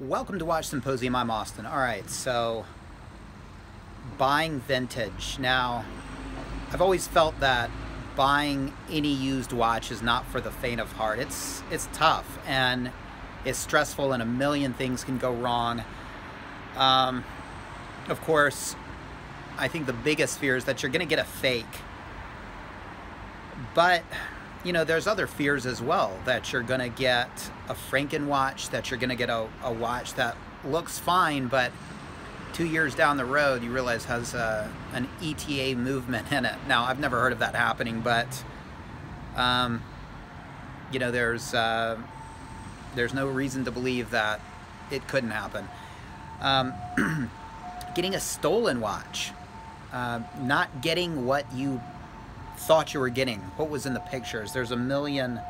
Welcome to Watch Symposium. I'm Austin. Alright, so buying vintage. Now, I've always felt that buying any used watch is not for the faint of heart. It's tough and it's stressful and a million things can go wrong. Of course, I think the biggest fear is that you're going to get a fake. But, you know, there's other fears as well, that you're going to get a Franken watch, that you're going to get a watch that looks fine, but 2 years down the road, you realize has an ETA movement in it. Now, I've never heard of that happening, but, you know, there's no reason to believe that it couldn't happen. Getting a stolen watch, not getting what you thought you were getting, what was in the pictures. There's a million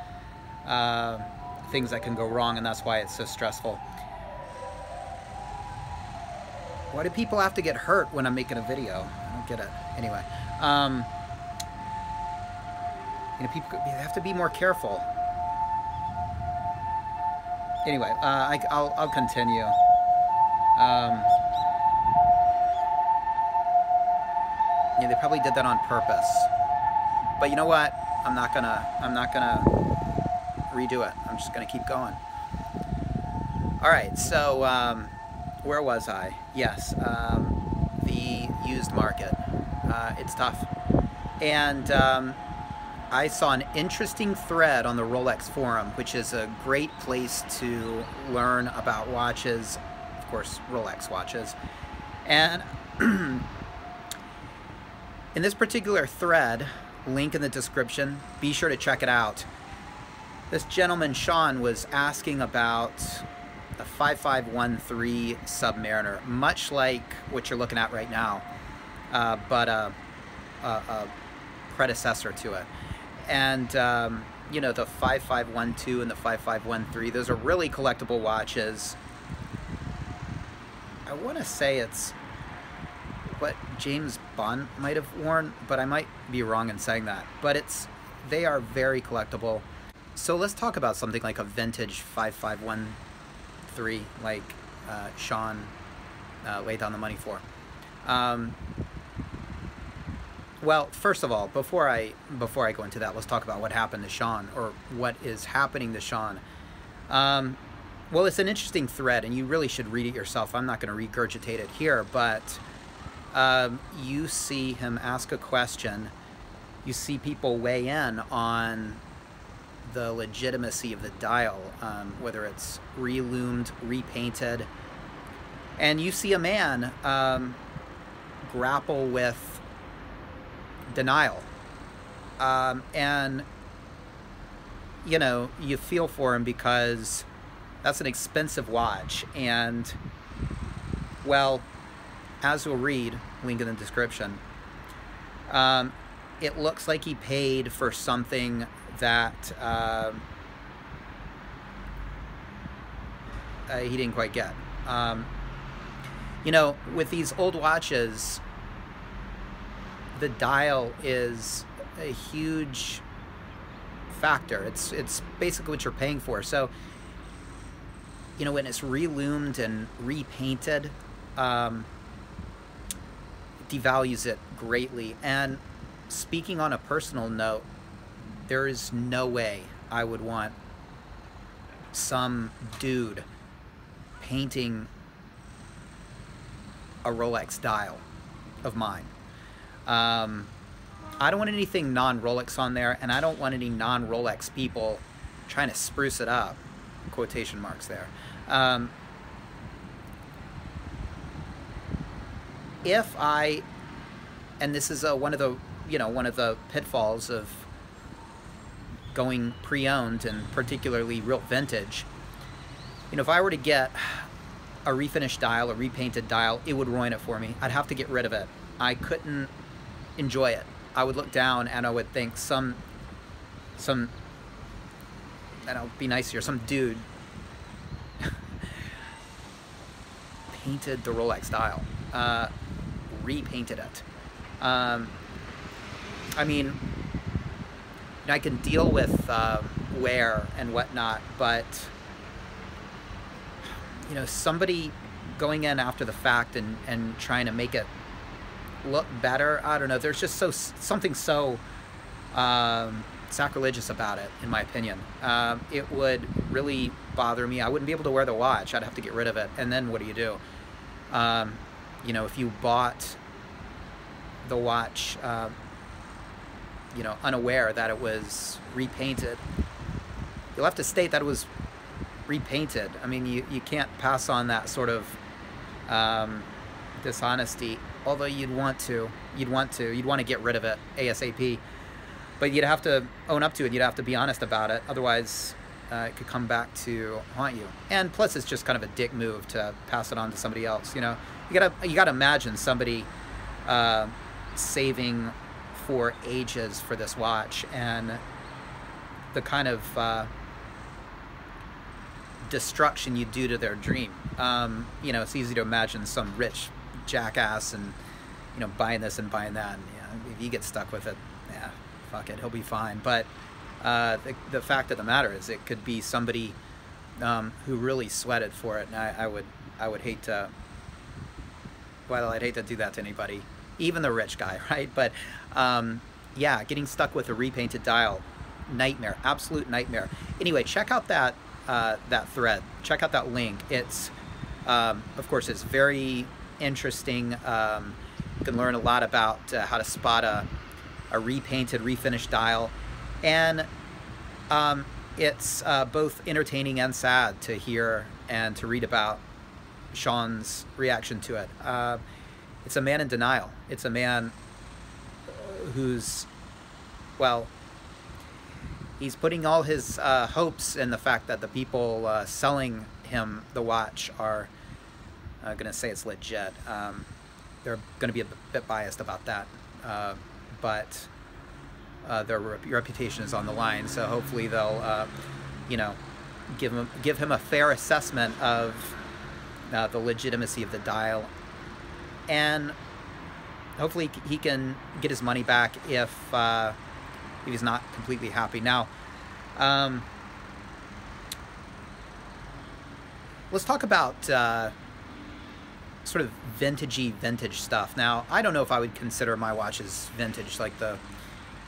things that can go wrong, and that's why it's so stressful. Why do people have to get hurt when I'm making a video? I don't get it. Anyway, you know, people have to be more careful. Anyway, I'll continue. Yeah, they probably did that on purpose. But you know what? I'm not gonna redo it. I'm just gonna keep going. All right. So where was I? Yes, the used market. It's tough, and I saw an interesting thread on the Rolex Forum, which is a great place to learn about watches, of course, Rolex watches, and in this particular thread, link in the description, be sure to check it out. This gentleman, Sean, was asking about a 5513 Submariner, much like what you're looking at right now, but a predecessor to it. And, you know, the 5512 and the 5513, those are really collectible watches. I want to say it's what James Bond might have worn, but I might be wrong in saying that. But they are very collectible. So let's talk about something like a vintage 5513, like Sean laid down the money for. Well, first of all, before I go into that, let's talk about what happened to Sean, or what is happening to Sean. Well, it's an interesting thread, and you really should read it yourself. I'm not going to regurgitate it here, but you see him ask a question. You see people weigh in on the legitimacy of the dial, whether it's reloomed, repainted, and you see a man grapple with denial, and you know, you feel for him because that's an expensive watch, and well, as we'll read, link in the description, it looks like he paid for something that he didn't quite get. You know, with these old watches, the dial is a huge factor. It's basically what you're paying for. So, you know, when it's reloomed and repainted, devalues it greatly. And speaking on a personal note, there is no way I would want some dude painting a Rolex dial of mine. I don't want anything non-Rolex on there, and I don't want any non-Rolex people trying to spruce it up. Quotation marks there. If I, and this is one of the pitfalls of going pre-owned, and particularly real vintage, you know, if I were to get a refinished dial, a repainted dial, it would ruin it for me. I'd have to get rid of it. I couldn't enjoy it. I would look down and I would think some I don't know, be nice here, some dude painted the Rolex dial, repainted it. I mean, I can deal with wear and whatnot, but you know, somebody going in after the fact and trying to make it look better. I don't know. There's just something so sacrilegious about it, in my opinion. It would really bother me. I wouldn't be able to wear the watch. I'd have to get rid of it. And then what do you do? You know, if you bought the watch, you know, unaware that it was repainted, you'll have to state that it was repainted. I mean, you can't pass on that sort of dishonesty, although you'd want to get rid of it ASAP, but you'd have to own up to it. You'd have to be honest about it. Otherwise, it could come back to haunt you. And plus, it's just kind of a dick move to pass it on to somebody else. You know, you gotta imagine somebody saving for ages for this watch, and the kind of destruction you do to their dream. You know, it's easy to imagine some rich jackass and, you know, buying this and buying that, and, you know, if he gets stuck with it, yeah, fuck it, he'll be fine. But the fact of the matter is, it could be somebody who really sweated for it, and I would hate to, well, I'd hate to do that to anybody, even the rich guy, right? But yeah, getting stuck with a repainted dial, nightmare, absolute nightmare. Anyway, check out that that thread. Check out that link. It's of course, it's very interesting. You can learn a lot about how to spot a repainted, refinished dial, and it's both entertaining and sad to hear and to read about Sean's reaction to it. It's a man in denial. It's a man who's, well, he's putting all his hopes in the fact that the people selling him the watch are going to say it's legit. They're going to be a bit biased about that, but their reputation is on the line. So hopefully they'll, you know, give him a fair assessment of the legitimacy of the dial, and hopefully he can get his money back if he's not completely happy. Now, let's talk about sort of vintage stuff. Now, I don't know if I would consider my watches vintage, like the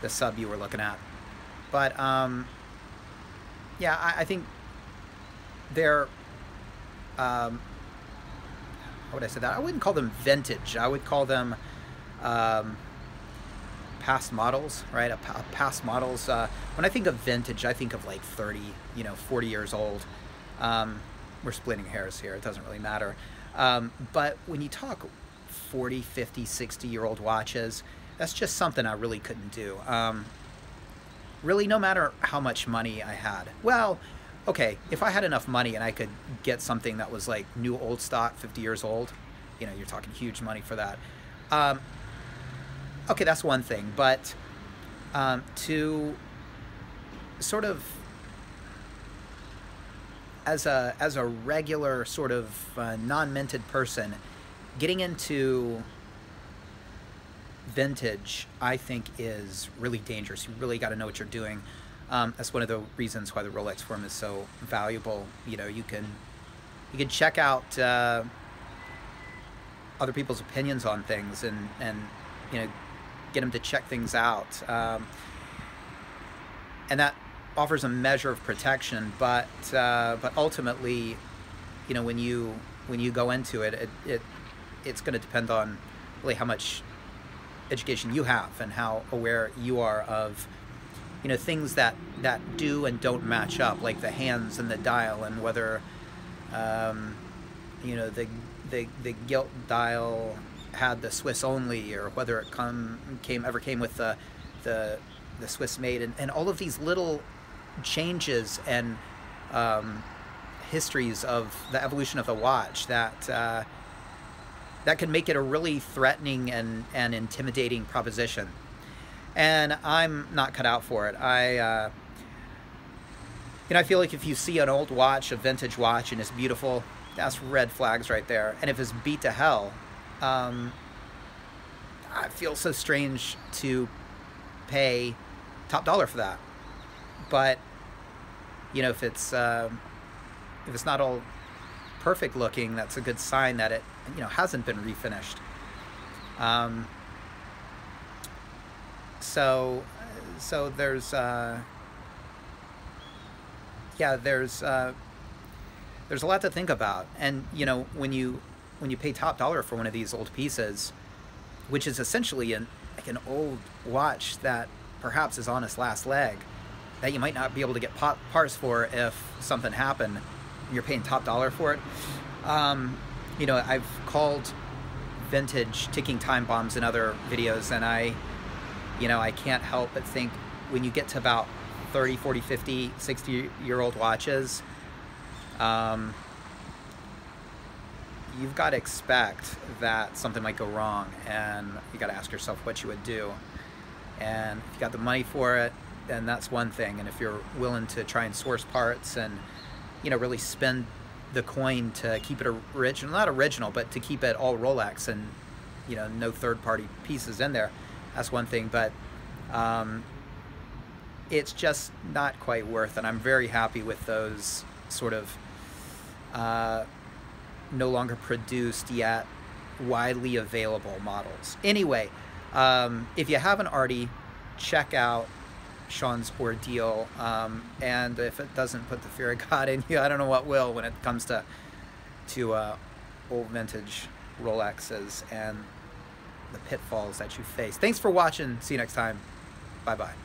sub you were looking at, but yeah, I think they're how would I say that? I wouldn't call them vintage. I would call them past models, right? Past models. When I think of vintage, I think of like 30, 40 years old. We're splitting hairs here. It doesn't really matter. But when you talk 40, 50, 60-year-old watches, that's just something I really couldn't do. Really, no matter how much money I had. Well, okay, if I had enough money and I could get something that was like new old stock, 50 years old, you're talking huge money for that. Okay, that's one thing, but to sort of, as a regular sort of non-minted person, getting into vintage, I think, is really dangerous. You really got to know what you're doing. That's one of the reasons why the Rolex Forum is so valuable. You can check out other people's opinions on things, and get them to check things out, and that offers a measure of protection. But ultimately, when you go into it, it's going to depend on really how much education you have and how aware you are of things that do and don't match up, like the hands and the dial, and whether the gilt dial had the Swiss only, or whether it ever came with the Swiss made, and all of these little changes and histories of the evolution of the watch that can make it a really threatening and intimidating proposition. And I'm not cut out for it. I feel like if you see an old watch, a vintage watch, and it's beautiful, that's red flags right there. And if it's beat to hell, I feel so strange to pay top dollar for that. But if it's not all perfect looking, that's a good sign that it, you know, hasn't been refinished. So there's yeah, there's a lot to think about. And you know, when you pay top dollar for one of these old pieces, which is essentially like an old watch that perhaps is on its last leg, that you might not be able to get parts for if something happened, you're paying top dollar for it. You know, I've called vintage ticking time bombs in other videos, and I can't help but think when you get to about 30, 40, 50, 60-year-old watches, you've got to expect that something might go wrong, and you got to ask yourself what you would do. And if you got the money for it, then that's one thing. And if you're willing to try and source parts and, you know, really spend the coin to keep it original, not original, but to keep it all Rolex and, you know, no third-party pieces in there, that's one thing. But it's just not quite worth it. I'm very happy with those sort of no longer produced yet widely available models. Anyway, if you haven't already, check out Sean's ordeal, and if it doesn't put the fear of God in you, I don't know what will when it comes to old vintage Rolexes and the pitfalls that you face. Thanks for watching. See you next time. Bye-bye.